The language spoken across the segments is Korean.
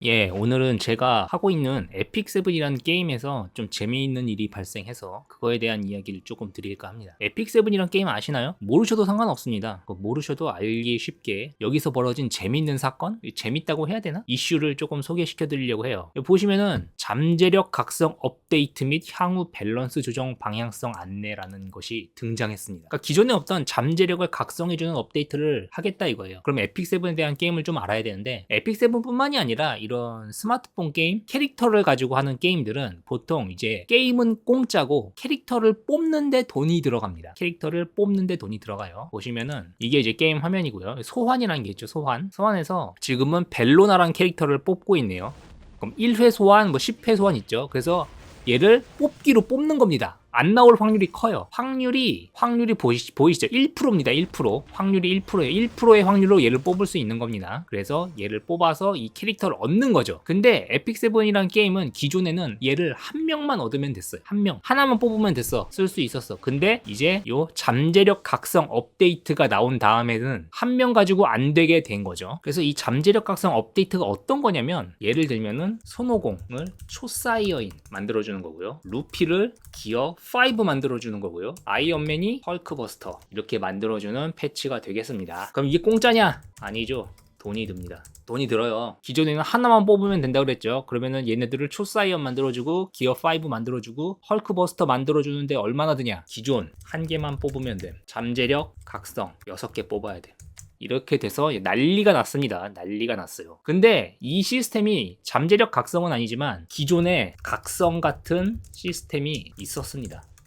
예, 오늘은 제가 하고 있는 에픽세븐이라는 게임에서 좀 재미있는 일이 발생해서 그거에 대한 이야기를 조금 드릴까 합니다. 에픽세븐이라는 게임 아시나요? 모르셔도 상관없습니다. 모르셔도 알기 쉽게 여기서 벌어진 재미있는 사건? 재밌다고 해야 되나? 이슈를 조금 소개시켜 드리려고 해요. 여기 보시면은 잠재력 각성 업데이트 및 향후 밸런스 조정 방향성 안내라는 것이 등장했습니다. 그러니까 기존에 없던 잠재력을 각성해주는 업데이트를 하겠다 이거예요. 그럼 에픽세븐에 대한 게임을 좀 알아야 되는데 에픽세븐뿐만이 아니라 이런 스마트폰 게임 캐릭터를 가지고 하는 게임들은 보통 이제 게임은 공짜고 캐릭터를 뽑는데 돈이 들어갑니다. 캐릭터를 뽑는데 돈이 들어가요. 보시면은 이게 이제 게임 화면이고요. 소환이라는 게 있죠. 소환에서 지금은 벨로나라는 캐릭터를 뽑고 있네요. 그럼 1회 소환, 뭐 10회 소환 있죠. 그래서 얘를 뽑기로 뽑는 겁니다. 안 나올 확률이 커요. 확률이 보이시죠? 1%입니다. 1%. 확률이 1%예요. 1%의 확률로 얘를 뽑을 수 있는 겁니다. 그래서 얘를 뽑아서 이 캐릭터를 얻는 거죠. 근데 에픽세븐이라는 게임은 기존에는 얘를 한 명만 얻으면 됐어요. 한 명. 하나만 뽑으면 됐어. 쓸 수 있었어. 근데 이제 요 잠재력 각성 업데이트가 나온 다음에는 한 명 가지고 안 되게 된 거죠. 그래서 이 잠재력 각성 업데이트가 어떤 거냐면 예를 들면은 손오공을 초사이어인 만들어주는 거고요. 루피를 기어 5 만들어주는 거고요. 아이언맨이 헐크버스터 이렇게 만들어주는 패치가 되겠습니다. 그럼 이게 공짜냐? 아니죠. 돈이 듭니다. 돈이 들어요. 기존에는 하나만 뽑으면 된다고 그랬죠. 그러면은 얘네들을 초사이언 만들어주고 기어 5 만들어주고 헐크버스터 만들어주는데 얼마나 드냐? 기존 한 개만 뽑으면 돼. 잠재력 각성 6개 뽑아야 돼. 이렇게 돼서 난리가 났습니다. 난리가 났어요. 근데 이 시스템이 잠재력 각성은 아니지만 기존에 각성 같은 시스템이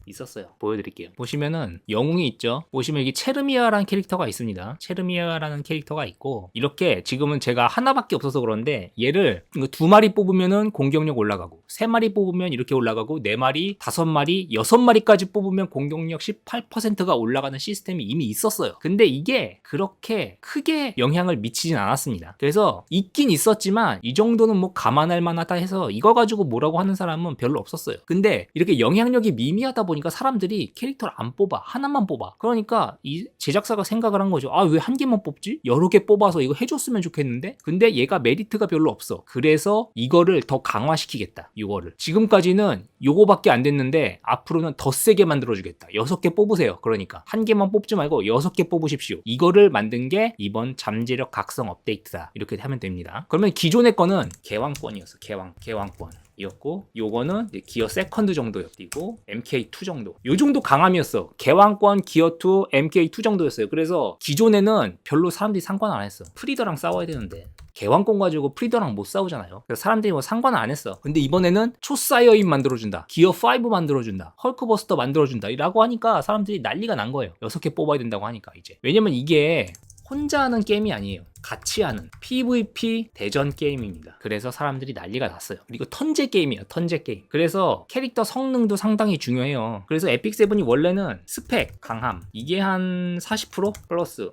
있었어요. 보여드릴게요. 보시면은 영웅이 있죠. 보시면 여기 체르미아라는 캐릭터가 있습니다. 체르미아라는 캐릭터가 있고 이렇게 지금은 제가 하나밖에 없어서 그런데 얘를 2마리 뽑으면은 공격력 올라가고 3마리 뽑으면 이렇게 올라가고 4마리, 5마리, 6마리까지 뽑으면 공격력 18%가 올라가는 시스템이 이미 있었어요. 근데 이게 그렇게 크게 영향을 미치진 않았습니다. 그래서 있긴 있었지만 이 정도는 뭐 감안할 만하다 해서 이거 가지고 뭐라고 하는 사람은 별로 없었어요. 근데 이렇게 영향력이 미미하다 보니까 사람들이 캐릭터를 안 뽑아. 하나만 뽑아. 그러니까 이 제작사가 생각을 한 거죠. 아, 왜 한 개만 뽑지? 여러 개 뽑아서 이거 해줬으면 좋겠는데? 근데 얘가 메리트가 별로 없어. 그래서 이거를 더 강화시키겠다. 이거를. 지금까지는 요거밖에 안 됐는데 앞으로는 더 세게 만들어주겠다. 6개 뽑으세요. 그러니까 한 개만 뽑지 말고 6개 뽑으십시오. 이거를 만든 게 이번 잠재력 각성 업데이트다. 이렇게 하면 됩니다. 그러면 기존의 거는 개왕권이었어. 개왕권. 이었고 요거는 이제 기어 세컨드 정도였고 MK2 정도 요 정도 강함이었어. 개왕권 기어2 MK2 정도였어요. 그래서 기존에는 별로 사람들이 상관 안 했어. 프리더랑 싸워야 되는데 개왕권 가지고 프리더랑 못 싸우잖아요. 그래서 사람들이 뭐 상관 안 했어. 근데 이번에는 초사이어인 만들어준다, 기어5 만들어준다, 헐크버스터 만들어준다 라고 하니까 사람들이 난리가 난 거예요. 6개 뽑아야 된다고 하니까. 이제 왜냐면 이게 혼자 하는 게임이 아니에요. 같이 하는 PVP 대전 게임입니다. 그래서 사람들이 난리가 났어요. 그리고 턴제 게임이에요. 턴제 게임. 그래서 캐릭터 성능도 상당히 중요해요. 그래서 에픽세븐이 원래는 스펙, 강함 이게 한 40% 플러스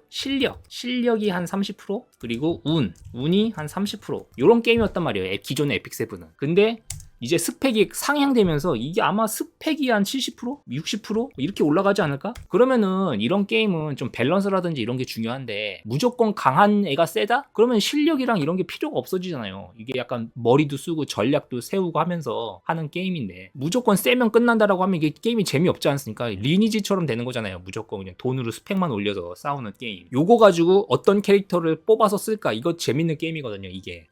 실력이 한 30% 그리고 운이 한 30% 이런 게임이었단 말이에요. 기존의 에픽세븐은. 근데 이제 스펙이 상향되면서 이게 아마 스펙이 한 70%? 60% 이렇게 올라가지 않을까? 그러면은 이런 게임은 좀 밸런스라든지 이런 게 중요한데 무조건 강한 애가 세다? 그러면 실력이랑 이런 게 필요가 없어지잖아요. 이게 약간 머리도 쓰고 전략도 세우고 하면서 하는 게임인데 무조건 세면 끝난다라고 하면 이게 게임이 재미없지 않습니까? 리니지처럼 되는 거잖아요. 무조건 그냥 돈으로 스펙만 올려서 싸우는 게임. 요거 가지고 어떤 캐릭터를 뽑아서 쓸까? 이거 재밌는 게임이거든요. 이게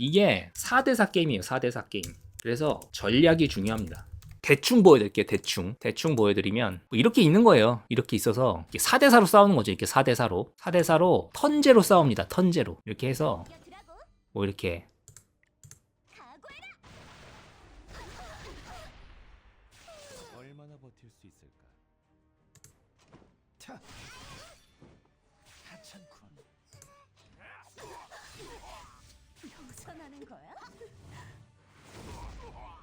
4대4 게임이에요. 4대4 게임. 그래서 전략이 중요합니다. 대충 보여드릴게요. 대충 보여드리면 뭐 이렇게 있는 거예요. 이렇게 있어서 4대4로 싸우는 거죠. 이렇게 4대4로 턴제로 싸웁니다. 턴제로 이렇게 해서 뭐 이렇게 얼마나 버틸 수 있을까? 차, 하찮군. 용서나는 거야?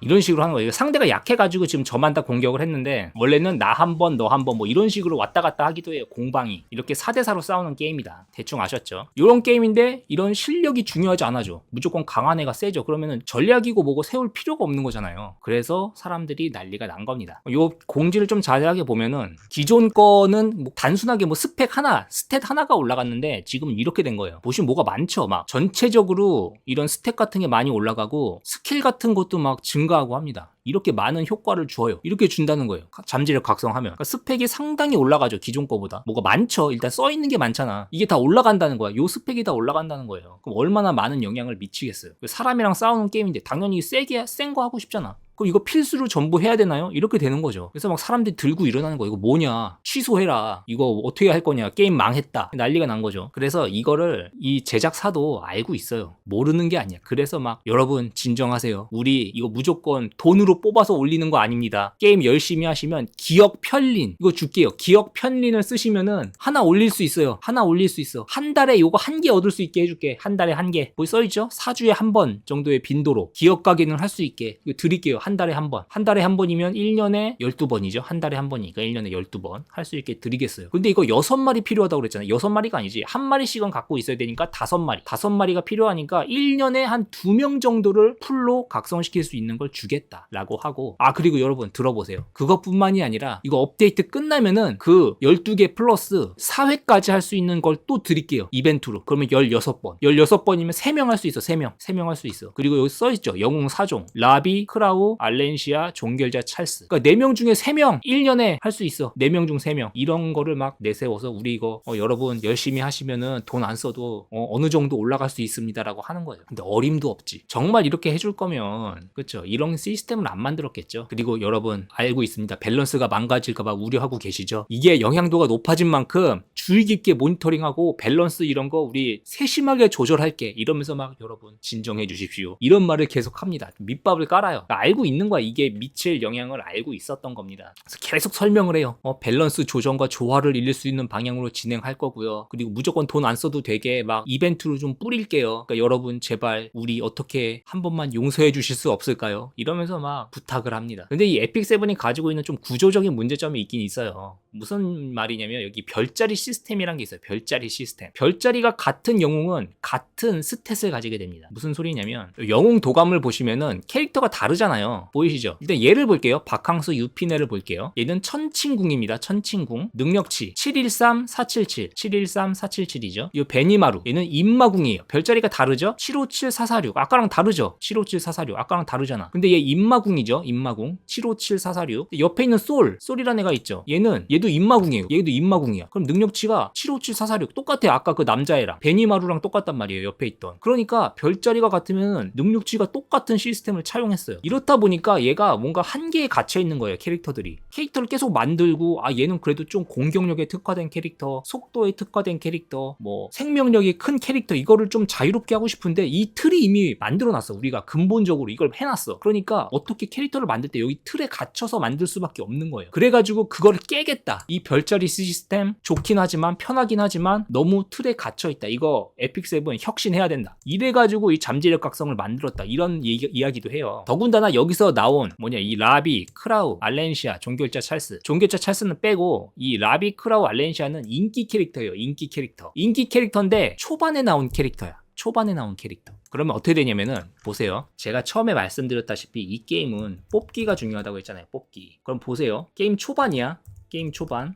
이런 식으로 하는 거예요. 상대가 약해가지고 지금 저만 다 공격을 했는데 원래는 나 한 번, 너 한 번 뭐 이런 식으로 왔다 갔다 하기도 해요. 공방이. 이렇게 4대4로 싸우는 게임이다. 대충 아셨죠? 이런 게임인데 이런 실력이 중요하지 않아죠. 무조건 강한 애가 세죠. 그러면은 전략이고 뭐고 세울 필요가 없는 거잖아요. 그래서 사람들이 난리가 난 겁니다. 요 공지를 좀 자세하게 보면은 기존 거는 뭐 단순하게 뭐 스펙 하나, 스탯 하나가 올라갔는데 지금 이렇게 된 거예요. 보시면 뭐가 많죠. 막 전체적으로 이런 스탯 같은 게 많이 올라가고 스킬 같은 것도 막 증가하고 합니다. 이렇게 많은 효과를 줘요. 이렇게 준다는 거예요. 잠재력 각성하면. 그러니까 스펙이 상당히 올라가죠. 기존 거보다. 뭐가 많죠. 일단 써 있는 게 많잖아. 이게 다 올라간다는 거야. 요 스펙이 다 올라간다는 거예요. 그럼 얼마나 많은 영향을 미치겠어요. 사람이랑 싸우는 게임인데 당연히 센 거 하고 싶잖아. 그럼 이거 필수로 전부 해야 되나요? 이렇게 되는 거죠. 그래서 막 사람들이 들고 일어나는 거. 이거 뭐냐? 취소해라. 이거 어떻게 할 거냐? 게임 망했다. 난리가 난 거죠. 그래서 이거를 이 제작사도 알고 있어요. 모르는 게 아니야. 그래서 막 여러분 진정하세요. 우리 이거 무조건 돈으로 뽑아서 올리는 거 아닙니다. 게임 열심히 하시면 기억 편린 이거 줄게요. 기억 편린을 쓰시면은 하나 올릴 수 있어요. 하나 올릴 수 있어. 한 달에 이거 한 개 얻을 수 있게 해줄게. 한 달에 한 개. 뭐 써있죠? 4주에 한 번 정도의 빈도로 기억 가기는 할 수 있게 이거 드릴게요. 한 달에 한 번. 한 달에 한 번이면 1년에 12번이죠. 한 달에 한 번이니까 1년에 12번 할 수 있게 드리겠어요. 근데 이거 6마리 필요하다고 그랬잖아요. 6마리가 아니지. 한 마리씩은 갖고 있어야 되니까 5마리. 5마리가 필요하니까 1년에 한 2명 정도를 풀로 각성시킬 수 있는 걸 주겠다라고 하고 그리고 여러분 들어보세요. 그것뿐만이 아니라 이거 업데이트 끝나면은 그 12개 플러스 4회까지 할 수 있는 걸 또 드릴게요. 이벤트로. 그러면 16번. 16번이면 3명 할 수 있어. 3명. 3명 할 수 있어. 그리고 여기 써있죠. 영웅 4종. 라비, 크라우, 알렌시아, 종결자, 찰스. 그러니까 4명 중에 3명 1년에 할 수 있어. 4명 중 3명. 이런 거를 막 내세워서 우리 이거 여러분 열심히 하시면은 돈 안 써도 어느 정도 올라갈 수 있습니다라고 하는 거예요. 근데 어림도 없지. 정말 이렇게 해줄 거면 그렇죠. 이런 시스템을 안 만들었겠죠. 그리고 여러분 알고 있습니다. 밸런스가 망가질까봐 우려하고 계시죠. 이게 영향도가 높아진 만큼 주의 깊게 모니터링하고 밸런스 이런 거 우리 세심하게 조절할게 이러면서 막 여러분 진정해 주십시오. 이런 말을 계속 합니다. 밑밥을 깔아요. 그러니까 알고 있는 거야. 이게 미칠 영향을 알고 있었던 겁니다. 그래서 계속 설명을 해요. 밸런스 조정과 조화를 이룰 수 있는 방향으로 진행할 거고요. 그리고 무조건 돈 안 써도 되게 막 이벤트로 좀 뿌릴게요. 그러니까 여러분 제발 우리 어떻게 한 번만 용서해 주실 수 없을까요? 이러면서 막 부탁을 합니다. 근데 이 에픽7이 가지고 있는 좀 구조적인 문제점이 있긴 있어요. 무슨 말이냐면 여기 별자리 시스템이란 게 있어요. 별자리 시스템. 별자리가 같은 영웅은 같은 스탯을 가지게 됩니다. 무슨 소리냐면 영웅 도감을 보시면은 캐릭터가 다르잖아요. 보이시죠? 일단 얘를 볼게요. 박항수 유피네를 볼게요. 얘는 천칭궁입니다. 천칭궁. 능력치 713, 477. 713, 477이죠. 이 베니마루. 얘는 임마궁이에요. 별자리가 다르죠? 757, 446. 아까랑 다르죠? 757, 446. 아까랑 다르잖아. 근데 얘 임마궁이죠? 임마궁. 757, 446. 옆에 있는 솔이라는 애가 있죠? 얘도 임마궁이에요. 얘도 임마궁이야. 그럼 능력치가 757, 446. 똑같아요. 아까 그 남자애랑. 베니마루랑 똑같단 말이에요. 옆에 있던. 그러니까 별자리가 같으면 능력치가 똑같은 시스템을 차용했어요. 이렇다 보니까 얘가 뭔가 한계에 갇혀 있는 거예요. 캐릭터들이. 캐릭터를 계속 만들고 얘는 그래도 좀 공격력에 특화된 캐릭터, 속도에 특화된 캐릭터, 뭐 생명력이 큰 캐릭터 이거를 좀 자유롭게 하고 싶은데 이 틀이 이미 만들어놨어. 우리가 근본적으로 이걸 해놨어. 그러니까 어떻게 캐릭터를 만들 때 여기 틀에 갇혀서 만들 수밖에 없는 거예요. 그래가지고 그거를 깨겠다. 이 별자리 시스템 좋긴 하지만 편하긴 하지만 너무 틀에 갇혀있다. 이거 에픽7 혁신해야 된다. 이래가지고 이 잠재력 각성을 만들었다. 이런 이야기도 해요. 더군다나 여기서 나온 이 라비, 크라우, 알렌시아, 종결자 찰스. 종결자 찰스는 빼고 이 라비, 크라우, 알렌시아는 인기 캐릭터예요. 인기 캐릭터. 인기 캐릭터인데 초반에 나온 캐릭터야. 초반에 나온 캐릭터. 그러면 어떻게 되냐면은 보세요. 제가 처음에 말씀드렸다시피 이 게임은 뽑기가 중요하다고 했잖아요. 뽑기. 그럼 보세요. 게임 초반이야. 게임 초반.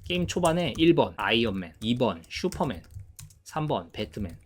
게임 초반에 1번 아이언맨, 2번 슈퍼맨, 3번 배트맨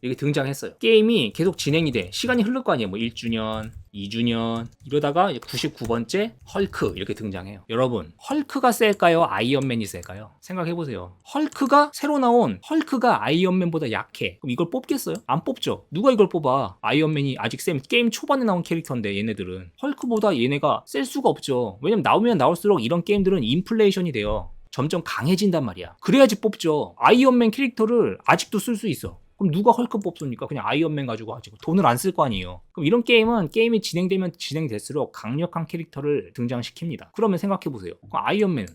이렇게 등장했어요. 게임이 계속 진행이 돼. 시간이 흐를 거 아니에요. 뭐 1주년, 2주년 이러다가 99번째 헐크 이렇게 등장해요. 여러분 헐크가 셀까요? 아이언맨이 셀까요? 생각해보세요. 헐크가 새로 나온 헐크가 아이언맨보다 약해. 그럼 이걸 뽑겠어요? 안 뽑죠. 누가 이걸 뽑아? 아이언맨이 아직 게임 초반에 나온 캐릭터인데 얘네들은 헐크보다 얘네가 셀 수가 없죠. 왜냐면 나오면 나올수록 이런 게임들은 인플레이션이 돼요. 점점 강해진단 말이야. 그래야지 뽑죠. 아이언맨 캐릭터를 아직도 쓸 수 있어. 그럼 누가 헐크 뽑습니까? 그냥 아이언맨 가지고 돈을 안 쓸 거 아니에요. 그럼 이런 게임은 게임이 진행되면 진행될수록 강력한 캐릭터를 등장시킵니다. 그러면 생각해보세요.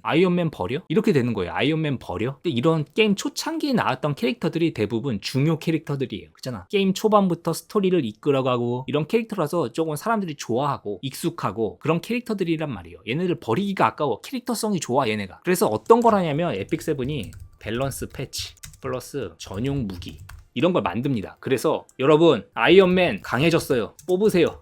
아이언맨 버려? 이렇게 되는 거예요. 아이언맨 버려? 근데 이런 게임 초창기에 나왔던 캐릭터들이 대부분 중요 캐릭터들이에요. 그잖아. 게임 초반부터 스토리를 이끌어가고 이런 캐릭터라서 조금 사람들이 좋아하고 익숙하고 그런 캐릭터들이란 말이에요. 얘네들 버리기가 아까워. 캐릭터성이 좋아 얘네가. 그래서 어떤 걸 하냐면 에픽세븐이 밸런스 패치 플러스 전용 무기 이런 걸 만듭니다. 그래서 여러분 아이언맨 강해졌어요. 뽑으세요.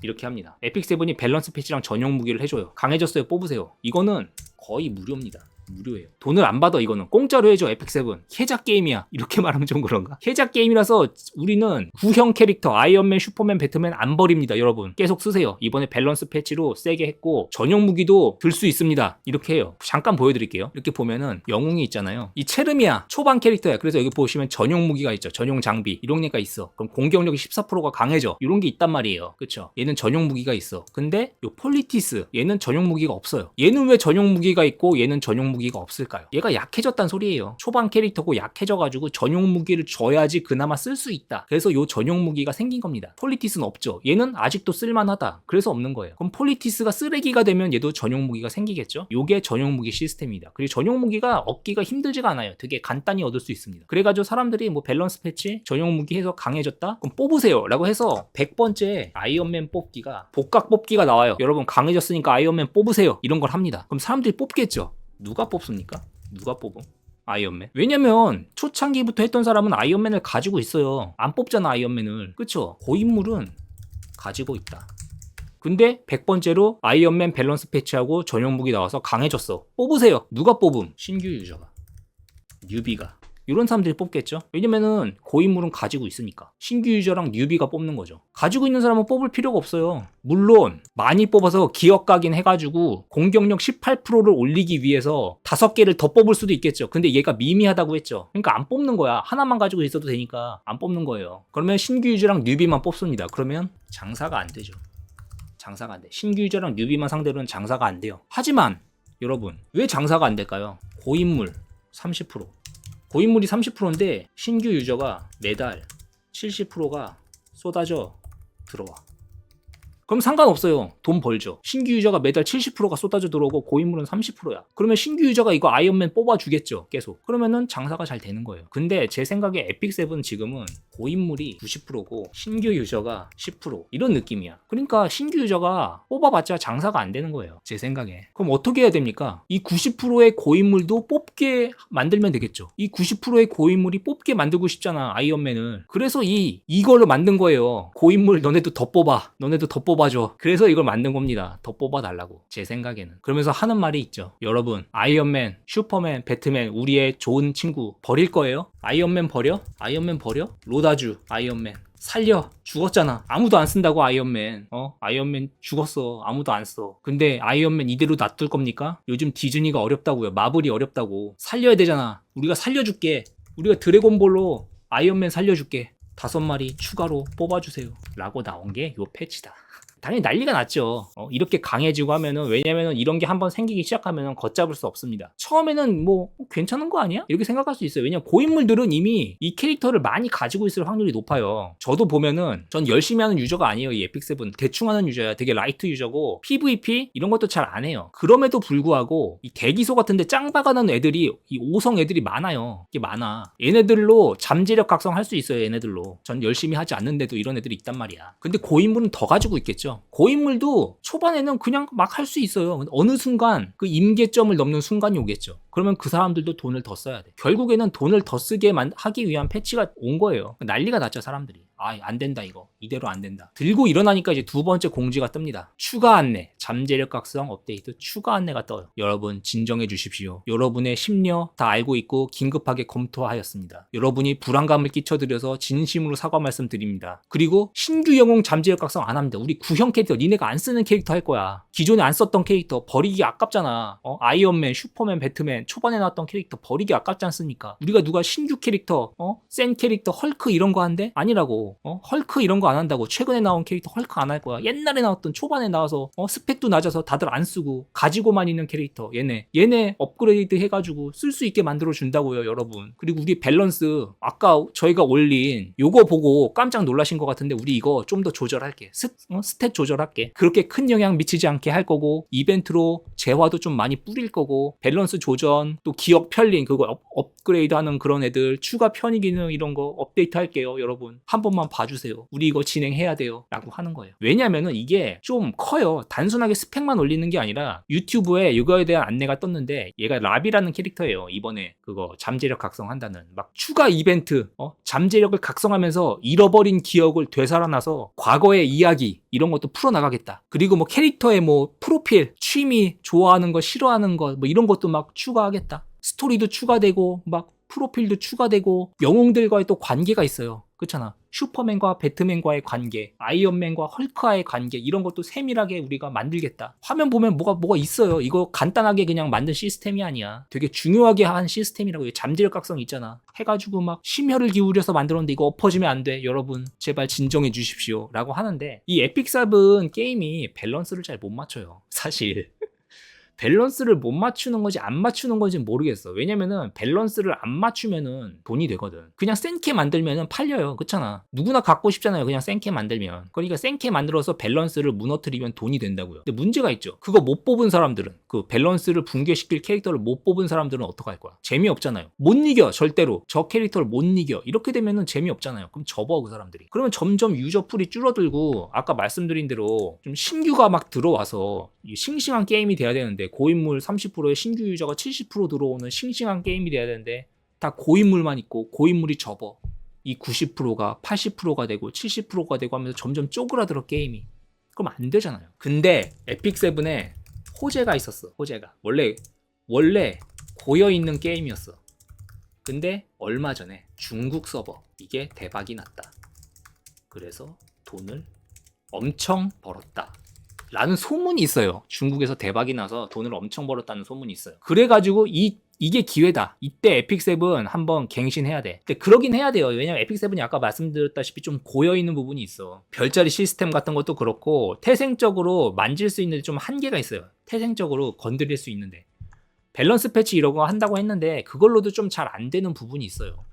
이렇게 합니다. 에픽세븐이 밸런스 패치랑 전용 무기를 해줘요. 강해졌어요. 뽑으세요. 이거는 거의 무료입니다. 무료예요. 돈을 안 받아. 이거는 공짜로 해줘. 에픽세븐 해작 게임이야. 이렇게 말하면 좀 그런가? 해작 게임이라서 우리는 구형 캐릭터 아이언맨, 슈퍼맨, 배트맨 안 버립니다. 여러분 계속 쓰세요. 이번에 밸런스 패치로 세게 했고 전용 무기도 들 수 있습니다. 이렇게 해요. 잠깐 보여드릴게요. 이렇게 보면은 영웅이 있잖아요. 이 체르미아 초반 캐릭터야. 그래서 여기 보시면 전용 무기가 있죠. 전용 장비 이런 게가 있어. 그럼 공격력이 14%가 강해져. 이런 게 있단 말이에요. 그쵸? 얘는 전용 무기가 있어. 근데 요 폴리티스 얘는 전용 무기가 없어요. 얘는 왜 전용 무기가 있고 얘는 전용 무기가 없을까요? 얘가 약해졌단 소리예요. 초반 캐릭터고 약해져가지고 전용 무기를 줘야지 그나마 쓸 수 있다. 그래서 요 전용 무기가 생긴 겁니다. 폴리티스는 없죠. 얘는 아직도 쓸만하다. 그래서 없는 거예요. 그럼 폴리티스가 쓰레기가 되면 얘도 전용 무기가 생기겠죠? 요게 전용 무기 시스템입니다. 그리고 전용 무기가 얻기가 힘들지가 않아요. 되게 간단히 얻을 수 있습니다. 그래가지고 사람들이 뭐 밸런스 패치 전용 무기 해서 강해졌다? 그럼 뽑으세요 라고 해서 100번째 아이언맨 뽑기가 복각 뽑기가 나와요. 여러분 강해졌으니까 아이언맨 뽑으세요. 이런 걸 합니다. 그럼 사람들이 뽑겠죠? 누가 뽑습니까? 누가 뽑음? 아이언맨? 왜냐면 초창기부터 했던 사람은 아이언맨을 가지고 있어요. 안 뽑잖아 아이언맨을. 그쵸? 고인물은 가지고 있다. 근데 100번째로 아이언맨 밸런스 패치하고 전용 무기 나와서 강해졌어. 뽑으세요. 누가 뽑음? 신규 유저가. 뉴비가. 이런 사람들이 뽑겠죠. 왜냐면은 고인물은 가지고 있으니까. 신규 유저랑 뉴비가 뽑는 거죠. 가지고 있는 사람은 뽑을 필요가 없어요. 물론 많이 뽑아서 기억각인 해가지고 공격력 18%를 올리기 위해서 5개를 더 뽑을 수도 있겠죠. 근데 얘가 미미하다고 했죠. 그러니까 안 뽑는 거야. 하나만 가지고 있어도 되니까 안 뽑는 거예요. 그러면 신규 유저랑 뉴비만 뽑습니다. 그러면 장사가 안 되죠. 장사가 안 돼. 신규 유저랑 뉴비만 상대로는 장사가 안 돼요. 하지만 여러분 왜 장사가 안 될까요? 고인물 30%. 고인물이 30%인데 신규 유저가 매달 70%가 쏟아져 들어와. 그럼 상관없어요. 돈 벌죠. 신규 유저가 매달 70%가 쏟아져 들어오고 고인물은 30%야. 그러면 신규 유저가 이거 아이언맨 뽑아주겠죠. 계속. 그러면은 장사가 잘 되는 거예요. 근데 제 생각에 에픽세븐 지금은 고인물이 90%고 신규 유저가 10% 이런 느낌이야. 그러니까 신규 유저가 뽑아봤자 장사가 안 되는 거예요. 제 생각에. 그럼 어떻게 해야 됩니까? 이 90%의 고인물도 뽑게 만들면 되겠죠. 이 90%의 고인물이 뽑게 만들고 싶잖아. 아이언맨을. 그래서 이걸로 만든 거예요. 고인물 너네도 더 뽑아. 너네도 더 뽑아줘. 그래서 이걸 만든 겁니다. 더 뽑아달라고. 제 생각에는. 그러면서 하는 말이 있죠. 여러분 아이언맨, 슈퍼맨, 배트맨 우리의 좋은 친구 버릴 거예요? 아이언맨 버려? 아이언맨 버려? 로다주 아이언맨 살려. 죽었잖아. 아무도 안 쓴다고 아이언맨. 아이언맨 죽었어. 아무도 안 써. 근데 아이언맨 이대로 놔둘 겁니까? 요즘 디즈니가 어렵다고요. 마블이 어렵다고. 살려야 되잖아. 우리가 살려줄게. 우리가 드래곤볼로 아이언맨 살려줄게. 5마리 추가로 뽑아주세요. 라고 나온 게 요 패치다. 당연히 난리가 났죠. 이렇게 강해지고 하면은, 왜냐면은 이런 게 한번 생기기 시작하면은 걷잡을 수 없습니다. 처음에는 뭐 괜찮은 거 아니야? 이렇게 생각할 수 있어요. 왜냐면 고인물들은 이미 이 캐릭터를 많이 가지고 있을 확률이 높아요. 저도 보면은 전 열심히 하는 유저가 아니에요. 이 에픽세븐 대충 하는 유저야. 되게 라이트 유저고 PVP 이런 것도 잘 안 해요. 그럼에도 불구하고 이 대기소 같은데 짱 박아놓은 애들이, 이 5성 애들이 많아요. 이게 많아. 얘네들로 잠재력 각성할 수 있어요. 얘네들로. 전 열심히 하지 않는데도 이런 애들이 있단 말이야. 근데 고인물은 더 가지고 있겠죠. 고인물도 초반에는 그냥 막 할 수 있어요. 어느 순간 그 임계점을 넘는 순간이 오겠죠. 그러면 그 사람들도 돈을 더 써야 돼. 결국에는 돈을 더 쓰게 하기 위한 패치가 온 거예요. 난리가 났죠, 사람들이. 안 된다 이거. 이대로 안 된다. 들고 일어나니까 이제 두 번째 공지가 뜹니다. 추가 안내, 잠재력 각성 업데이트 추가 안내가 떠요. 여러분 진정해 주십시오. 여러분의 심려 다 알고 있고 긴급하게 검토하였습니다. 여러분이 불안감을 끼쳐드려서 진심으로 사과 말씀드립니다. 그리고 신규 영웅 잠재력 각성 안 합니다. 우리 구형 캐릭터, 니네가 안 쓰는 캐릭터 할 거야. 기존에 안 썼던 캐릭터 버리기 아깝잖아. 아이언맨, 슈퍼맨, 배트맨 초반에 나왔던 캐릭터 버리기 아깝지 않습니까? 우리가 누가 신규 캐릭터 센 캐릭터 헐크 이런 거 한대? 아니라고. 헐크 이런 거 안 한다고. 최근에 나온 캐릭터 헐크 안 할 거야. 옛날에 나왔던 초반에 나와서 스펙도 낮아서 다들 안 쓰고 가지고만 있는 캐릭터 얘네 업그레이드 해가지고 쓸 수 있게 만들어 준다고요, 여러분. 그리고 우리 밸런스 아까 저희가 올린 요거 보고 깜짝 놀라신 것 같은데 우리 이거 좀 더 조절할게. 스탯 조절할게. 그렇게 큰 영향 미치지 않게 할 거고 이벤트로 재화도 좀 많이 뿌릴 거고 밸런스 조전 또 기억 편링 그거 업그레이드 하는 그런 애들 추가 편의 기능 이런 거 업데이트 할게요, 여러분. 한 번만 봐주세요. 우리 이거 진행해야 돼요 라고 하는 거예요. 왜냐면은 이게 좀 커요. 단순하게 스펙만 올리는 게 아니라 유튜브에 이거에 대한 안내가 떴는데 얘가 라비라는 캐릭터예요. 이번에 그거 잠재력 각성한다는 막 추가 이벤트 잠재력을 각성하면서 잃어버린 기억을 되살아나서 과거의 이야기 이런 것도 풀어나가겠다. 그리고 뭐 캐릭터의 뭐 프로필, 취미, 좋아하는 거, 싫어하는 거 뭐 이런 것도 막 추가하겠다. 스토리도 추가되고 막 프로필도 추가되고 영웅들과의 또 관계가 있어요. 그렇잖아. 슈퍼맨과 배트맨과의 관계, 아이언맨과 헐크와의 관계 이런 것도 세밀하게 우리가 만들겠다. 화면 보면 뭐가 있어요. 이거 간단하게 그냥 만든 시스템이 아니야. 되게 중요하게 한 시스템이라고. 잠재력 각성 있잖아. 해가지고 막 심혈을 기울여서 만들었는데 이거 엎어지면 안 돼. 여러분 제발 진정해 주십시오 라고 하는데 이 에픽삽은 게임이 밸런스를 잘 못 맞춰요. 사실. 밸런스를 못 맞추는 건지 안 맞추는 건지 모르겠어. 왜냐면은 밸런스를 안 맞추면은 돈이 되거든. 그냥 센캐 만들면은 팔려요. 그렇잖아. 누구나 갖고 싶잖아요. 그냥 센캐 만들면. 그러니까 센캐 만들어서 밸런스를 무너뜨리면 돈이 된다고요. 근데 문제가 있죠. 그거 못 뽑은 사람들은 그 밸런스를 붕괴시킬 캐릭터를 못 뽑은 사람들은 어떡할 거야? 재미없잖아요. 못 이겨 절대로. 저 캐릭터를 못 이겨. 이렇게 되면은 재미없잖아요. 그럼 접어 그 사람들이. 그러면 점점 유저풀이 줄어들고 아까 말씀드린 대로 좀 신규가 막 들어와서 싱싱한 게임이 돼야 되는데 고인물 30%에 신규 유저가 70% 들어오는 싱싱한 게임이 돼야 되는데 다 고인물만 있고 고인물이 접어. 이 90%가 80%가 되고 70%가 되고 하면서 점점 쪼그라들어 게임이. 그럼 안 되잖아요. 근데 에픽7에 호재가 있었어. 호재가. 원래 고여있는 게임이었어. 근데 얼마 전에 중국 서버 이게 대박이 났다. 그래서 돈을 엄청 벌었다. 라는 소문이 있어요. 중국에서 대박이 나서 돈을 엄청 벌었다는 소문이 있어요. 그래가지고 이게 기회다. 이때 에픽7 한번 갱신해야 돼. 근데 그러긴 해야 돼요. 왜냐면 에픽7이 아까 말씀드렸다시피 좀 고여있는 부분이 있어. 별자리 시스템 같은 것도 그렇고 태생적으로 만질 수 있는데 좀 한계가 있어요. 태생적으로 건드릴 수 있는데. 밸런스 패치 이런 거 한다고 했는데 그걸로도 좀 잘 안 되는 부분이 있어요.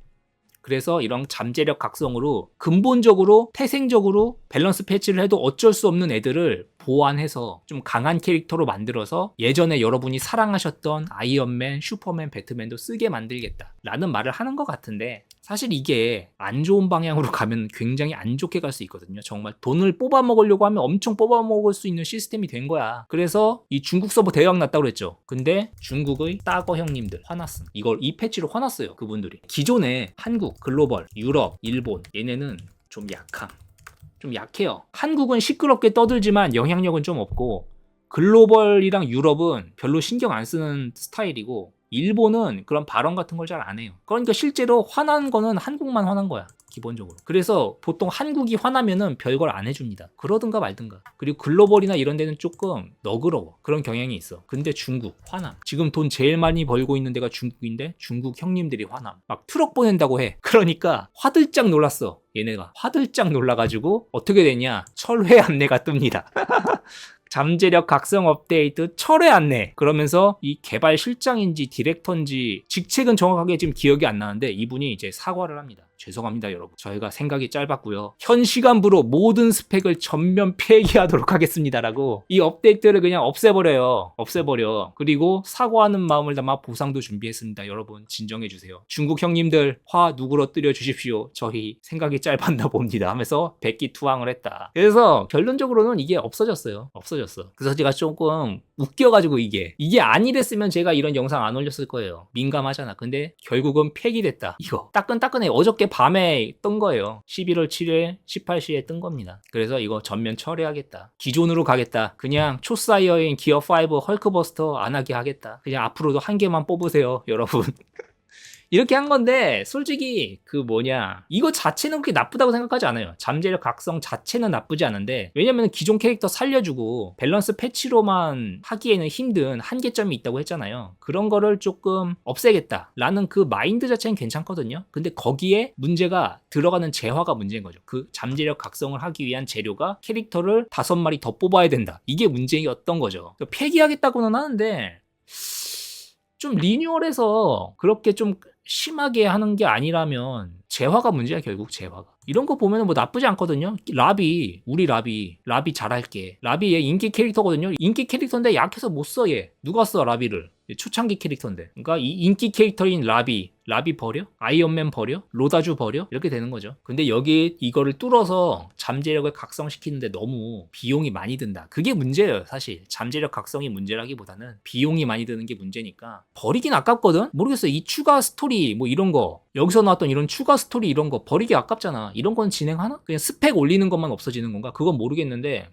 그래서 이런 잠재력 각성으로 근본적으로 태생적으로 밸런스 패치를 해도 어쩔 수 없는 애들을 보완해서 좀 강한 캐릭터로 만들어서 예전에 여러분이 사랑하셨던 아이언맨, 슈퍼맨, 배트맨도 쓰게 만들겠다 라는 말을 하는 것 같은데 사실 이게 안 좋은 방향으로 가면 굉장히 안 좋게 갈 수 있거든요. 정말 돈을 뽑아먹으려고 하면 엄청 뽑아먹을 수 있는 시스템이 된 거야. 그래서 이 중국 서버 대박 났다고 그랬죠. 근데 중국의 따거 형님들 화났음. 이 패치로 화났어요. 그분들이. 기존에 한국, 글로벌, 유럽, 일본 얘네는 좀 약해요. 한국은 시끄럽게 떠들지만 영향력은 좀 없고 글로벌이랑 유럽은 별로 신경 안 쓰는 스타일이고 일본은 그런 발언 같은 걸 잘 안 해요. 그러니까 실제로 화난 거는 한국만 화난 거야. 기본적으로. 그래서 보통 한국이 화나면은 별걸 안 해줍니다. 그러든가 말든가. 그리고 글로벌이나 이런 데는 조금 너그러워. 그런 경향이 있어. 근데 중국 화남. 지금 돈 제일 많이 벌고 있는 데가 중국인데 중국 형님들이 화남. 막 트럭 보낸다고 해. 그러니까 화들짝 놀랐어. 얘네가. 화들짝 놀라가지고 어떻게 되냐. 철회 안내가 뜹니다. 잠재력 각성 업데이트 철회 안내. 그러면서 이 개발 실장인지 디렉터인지 직책은 정확하게 지금 기억이 안 나는데 이분이 이제 사과를 합니다. 죄송합니다 여러분. 저희가 생각이 짧았고요. 현 시간부로 모든 스펙을 전면 폐기하도록 하겠습니다라고 이 업데이트를 그냥 없애버려요. 없애버려. 그리고 사과하는 마음을 담아 보상도 준비했습니다. 여러분 진정해주세요. 중국 형님들 화 누그러뜨려 주십시오. 저희 생각이 짧았나 봅니다 하면서 백기투항을 했다. 그래서 결론적으로는 이게 없어졌어요. 그래서 제가 조금 웃겨가지고 이게 아니랬으면 제가 이런 영상 안 올렸을 거예요. 민감하잖아. 근데 결국은 폐기됐다. 이거 따끈따끈해. 어저께 밤에 뜬 거예요. 11월 7일 18시에 뜬 겁니다. 그래서 이거 전면 철회하겠다. 기존으로 가겠다. 그냥 초사이어인 기어5 헐크버스터 안 하게 하겠다. 그냥 앞으로도 한 개만 뽑으세요 여러분. 이렇게 한 건데 솔직히 이거 자체는 그렇게 나쁘다고 생각하지 않아요. 잠재력 각성 자체는 나쁘지 않은데 왜냐면 기존 캐릭터 살려주고 밸런스 패치로만 하기에는 힘든 한계점이 있다고 했잖아요. 그런 거를 조금 없애겠다라는 그 마인드 자체는 괜찮거든요. 근데 거기에 문제가 들어가는 재화가 문제인 거죠. 그 잠재력 각성을 하기 위한 재료가 캐릭터를 5마리 더 뽑아야 된다. 이게 문제였던 거죠. 폐기하겠다고는 하는데 좀 리뉴얼해서 그렇게 좀 심하게 하는 게 아니라면 재화가 문제야. 결국 재화가 이런 거 보면 뭐 나쁘지 않거든요. 우리 라비 잘할게. 라비 얘 인기 캐릭터거든요. 인기 캐릭터인데 약해서 못 써. 얘 누가 써 라비를? 초창기 캐릭터인데. 그러니까 이 인기 캐릭터인 라비 버려? 아이언맨 버려? 로다주 버려? 이렇게 되는 거죠. 근데 여기 이거를 뚫어서 잠재력을 각성시키는데 너무 비용이 많이 든다. 그게 문제예요. 사실 잠재력 각성이 문제라기보다는 비용이 많이 드는 게 문제니까 버리긴 아깝거든. 모르겠어요. 이 추가 스토리 뭐 이런 거 여기서 나왔던 이런 추가 스토리 이런 거 버리기 아깝잖아. 이런 건 진행하나? 그냥 스펙 올리는 것만 없어지는 건가? 그건 모르겠는데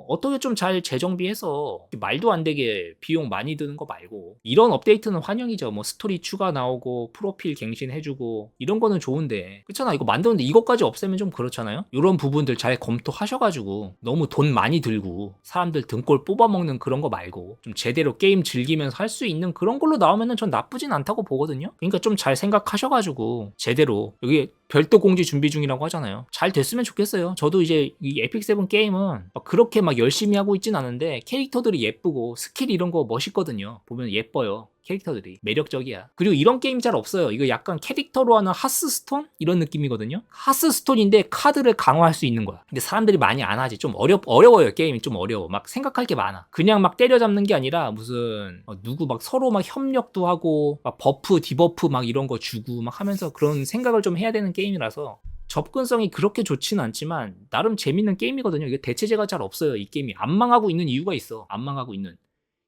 어떻게 좀 잘 재정비해서 말도 안 되게 비용 많이 드는 거 말고 이런 업데이트는 환영이죠. 뭐 스토리 추가 나오고 프로필 갱신해주고 이런 거는 좋은데 그렇잖아. 이거 만드는데 이것까지 없애면 좀 그렇잖아요. 이런 부분들 잘 검토하셔가지고 너무 돈 많이 들고 사람들 등골 뽑아먹는 그런 거 말고 좀 제대로 게임 즐기면서 할 수 있는 그런 걸로 나오면은 전 나쁘진 않다고 보거든요. 그러니까 좀 잘 생각하셔가지고 제대로 여기 별도 공지 준비 중이라고 하잖아요. 잘 됐으면 좋겠어요. 저도 이제 이 에픽 세븐 게임은 막 그렇게 막 열심히 하고 있진 않은데 캐릭터들이 예쁘고 스킬 이런 거 멋있거든요. 보면 예뻐요. 캐릭터들이 매력적이야. 그리고 이런 게임 잘 없어요. 이거 약간 캐릭터로 하는 하스스톤? 이런 느낌이거든요. 하스스톤인데 카드를 강화할 수 있는 거야. 근데 사람들이 많이 안 하지. 좀 어려워요. 게임이 좀 어려워. 막 생각할 게 많아. 그냥 막 때려잡는 게 아니라 무슨 누구 막 서로 막 협력도 하고 막 버프, 디버프 막 이런 거 주고 막 하면서 그런 생각을 좀 해야 되는 게임이라서 접근성이 그렇게 좋지는 않지만 나름 재밌는 게임이거든요. 이게 대체제가 잘 없어요. 이 게임이 안 망하고 있는 이유가 있어. 안 망하고 있는.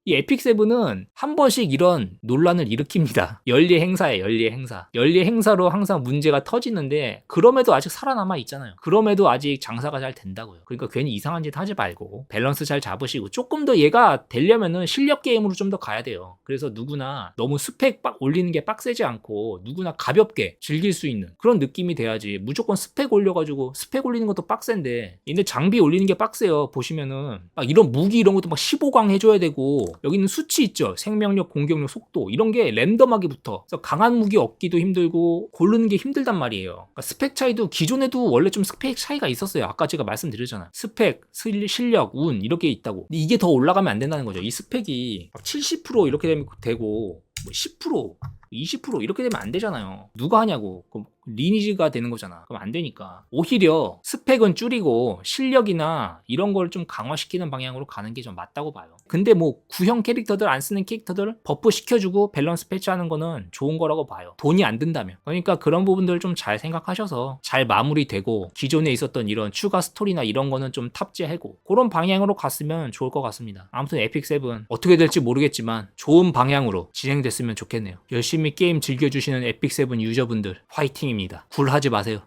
이 에픽세븐은 한 번씩 이런 논란을 일으킵니다. 연례 행사예요. 연례 행사. 연례 행사로 항상 문제가 터지는데 그럼에도 아직 살아남아 있잖아요. 그럼에도 아직 장사가 잘 된다고요. 그러니까 괜히 이상한 짓 하지 말고 밸런스 잘 잡으시고 조금 더 얘가 되려면은 실력 게임으로 좀 더 가야 돼요. 그래서 누구나 너무 스펙 빡 올리는 게 빡세지 않고 누구나 가볍게 즐길 수 있는 그런 느낌이 돼야지. 무조건 스펙 올려가지고 스펙 올리는 것도 빡센데 근데 장비 올리는 게 빡세요. 보시면은 막 이런 무기 이런 것도 막 15강 해줘야 되고 여기는 수치 있죠. 생명력, 공격력, 속도 이런 게 랜덤하게 붙어. 그래서 강한 무기 얻기도 힘들고 고르는 게 힘들단 말이에요. 그러니까 스펙 차이도 기존에도 원래 좀 스펙 차이가 있었어요. 아까 제가 말씀드렸잖아요. 스펙, 실력, 운 이렇게 있다고. 근데 이게 더 올라가면 안 된다는 거죠. 이 스펙이 70% 이렇게 되고 뭐 10%, 20% 이렇게 되면 안 되잖아요. 누가 하냐고. 그럼 리니지가 되는 거잖아. 그럼 안 되니까. 오히려 스펙은 줄이고 실력이나 이런 걸 좀 강화시키는 방향으로 가는 게 좀 맞다고 봐요. 근데 뭐 구형 캐릭터들 안 쓰는 캐릭터들 버프 시켜주고 밸런스 패치하는 거는 좋은 거라고 봐요. 돈이 안 든다면. 그러니까 그런 부분들 좀 잘 생각하셔서 잘 마무리되고 기존에 있었던 이런 추가 스토리나 이런 거는 좀 탑재하고 그런 방향으로 갔으면 좋을 것 같습니다. 아무튼 에픽 세븐 어떻게 될지 모르겠지만 좋은 방향으로 진행됐으면 좋겠네요. 열심히 게임 즐겨주시는 에픽 세븐 유저분들 화이팅입니다. 굴하지 마세요.